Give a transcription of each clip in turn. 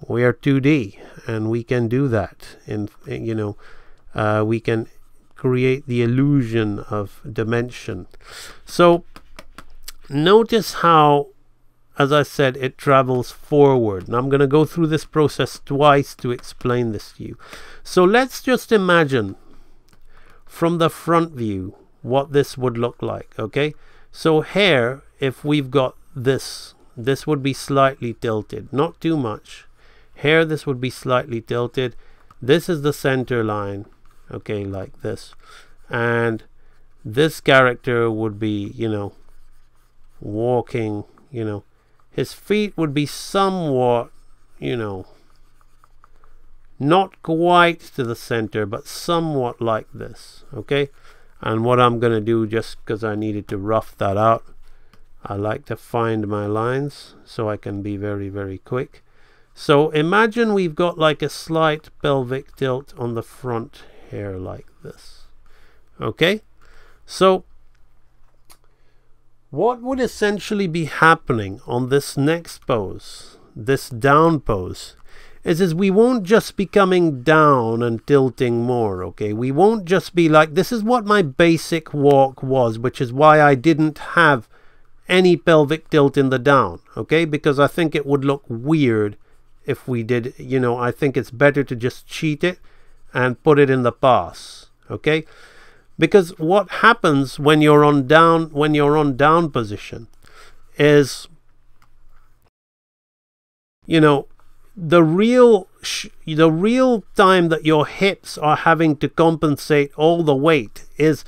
we are 2D, and we can do that. We can create the illusion of dimension. So notice how, as I said, it travels forward. And I'm going to go through this process twice to explain this to you. So let's just imagine from the front view what this would look like. Okay, so here, if we've got this would be slightly tilted, not too much. Here this would be slightly tilted. This is the center line, okay, like this. And this character would be, walking, his feet would be somewhat, not quite to the center, but somewhat like this, okay? And what I'm going to do, just because I needed to rough that out, I like to find my lines so I can be very, very quick. So imagine we've got like a slight pelvic tilt on the front here like this. Okay? So what would essentially be happening on this next pose, this down pose, is we won't just be coming down and tilting more, okay? We won't just be like, this is what my basic walk was, which is why I didn't have any pelvic tilt in the down, okay? Because I think it would look weird if we did, I think it's better to just cheat it and put it in the pass, okay? Because what happens when you're on down position is, the real time that your hips are having to compensate all the weight is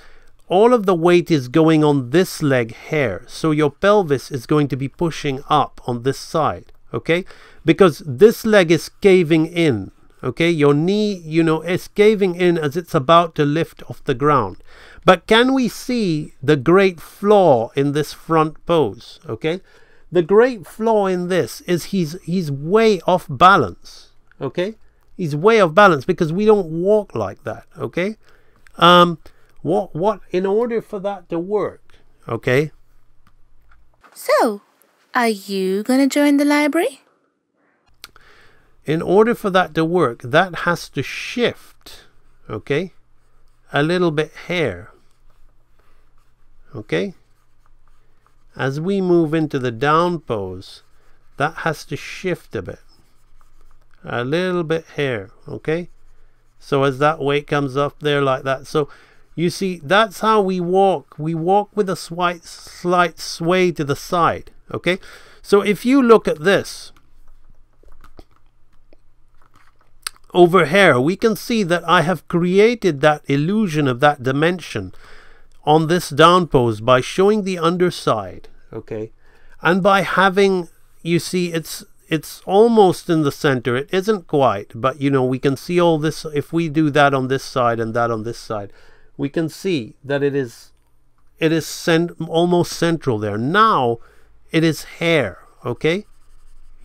all of the weight is going on this leg here. So your pelvis is going to be pushing up on this side, okay? Because this leg is caving in, okay? Your knee, is caving in as it's about to lift off the ground. But can we see the great flaw in this front pose, okay? The great flaw in this is he's way off balance, okay? He's way off balance because we don't walk like that, okay? What in order for that to work, okay? So, are you gonna join the library? In order for that to work, that has to shift, okay? A little bit here, okay? As we move into the down pose, that has to shift a bit. A little bit here, okay? So as that weight comes up there like that. So you see, that's how we walk. We walk with a slight sway to the side, okay? So if you look at this, over here, we can see that I have created that illusion of that dimension on this down pose by showing the underside, okay? And by having, you see, it's almost in the center. It isn't quite, but we can see all this. If we do that on this side and that on this side, we can see that it is almost central there. Now it is here, okay?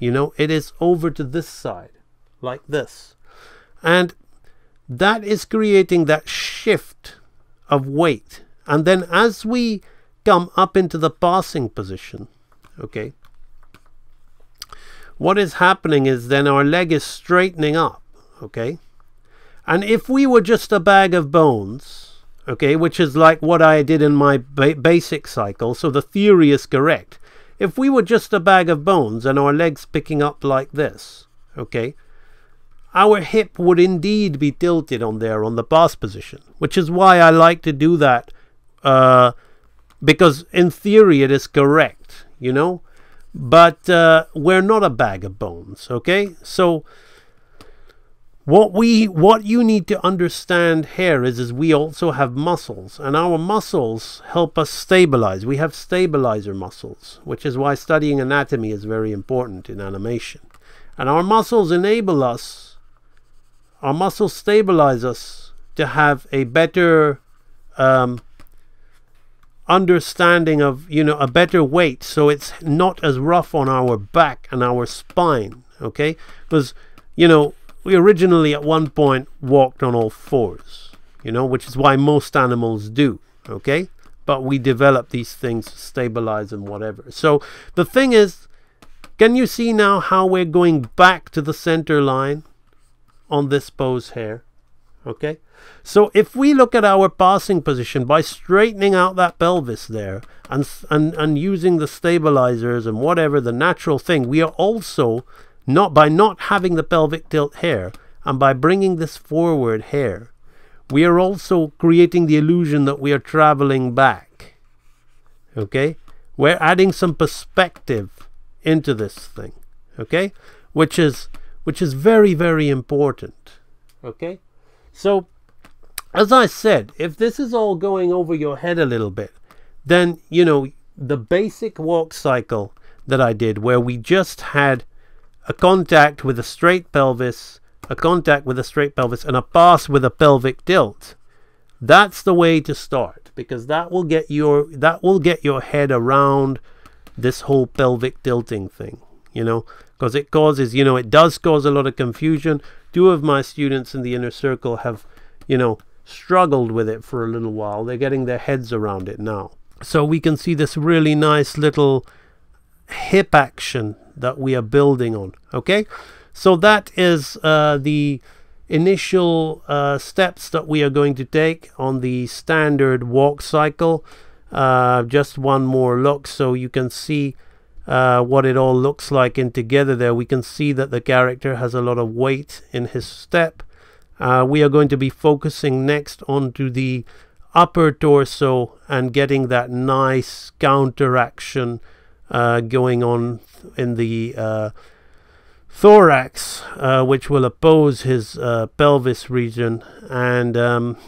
It is over to this side like this. And that is creating that shift of weight. And then as we come up into the passing position, okay, what is happening is then our leg is straightening up, okay? And if we were just a bag of bones, okay, which is like what I did in my basic cycle, so the theory is correct. If we were just a bag of bones and our legs picking up like this, okay, our hip would indeed be tilted on there on the pass position, which is why I like to do that, because in theory it is correct, but we're not a bag of bones, okay? So what you need to understand here is we also have muscles, and our muscles help us stabilize. We have stabilizer muscles, which is why studying anatomy is very important in animation. And our muscles enable us, our muscles stabilize us to have a better understanding of, a better weight, so it's not as rough on our back and our spine, okay? Because, we originally at one point walked on all fours, which is why most animals do, okay? But we develop these things to stabilize and whatever. So the thing is, Can you see now how we're going back to the center line on this pose here? Okay, so if we look at our passing position by straightening out that pelvis there and using the stabilizers and whatever the natural thing, we are also by not having the pelvic tilt here and by bringing this forward here, we are also creating the illusion that we are traveling back. Okay, we're adding some perspective into this thing. Okay, which is very, very important. Okay, so as I said, if this is all going over your head a little bit, then you know the basic walk cycle that I did, where we just had a contact with a straight pelvis, a contact with a straight pelvis, and a pass with a pelvic tilt. That's the way to start, because that will get your head around this whole pelvic tilting thing, you know, because it causes, you know, it does cause a lot of confusion. 2 of my students in the inner circle have, you know, struggled with it for a little while. They're getting their heads around it now. So we can see this really nice little hip action that we are building on. Okay, so that is the initial steps that we are going to take on the standard walk cycle. Just one more look so you can see what it all looks like in together there. We can see that the character has a lot of weight in his step. We are going to be focusing next onto the upper torso and getting that nice counteraction going on in the thorax, which will oppose his pelvis region, and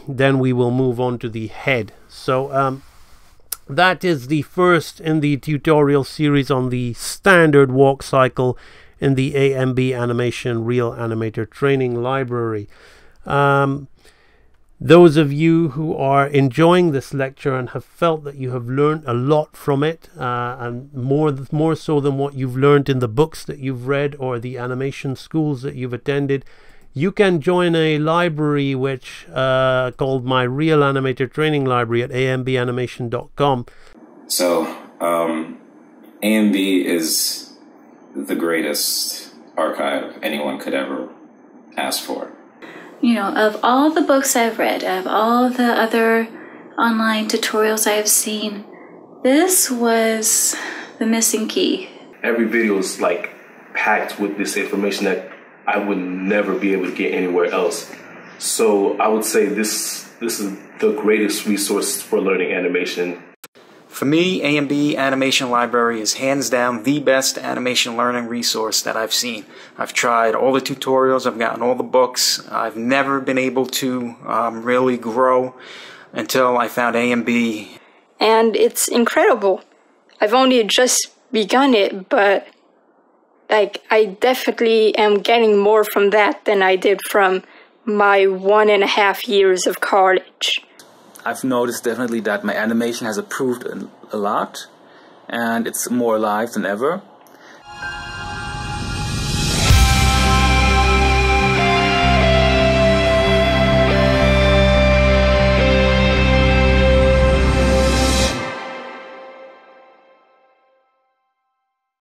then we will move on to the head. So that is the first in the tutorial series on the standard walk cycle in the AMB Animation Real Animator Training Library. Those of you who are enjoying this lecture and have felt that you have learned a lot from it, and more so than what you've learned in the books that you've read or the animation schools that you've attended, you can join a library which called my Real Animator Training Library at ambanimation.com. So AMB is the greatest archive anyone could ever ask for. You know, of all the books I've read, of all the other online tutorials I've seen, this was the missing key. Every video is like packed with this information that I would never be able to get anywhere else. So I would say this is the greatest resource for learning animation. For me, AMB Animation Library is hands down the best animation learning resource that I've seen. I've tried all the tutorials, I've gotten all the books. I've never been able to really grow until I found AMB. And it's incredible. I've only just begun it, but like I definitely am getting more from that than I did from my 1.5 years of college. I've noticed definitely that my animation has improved a lot, and it's more alive than ever.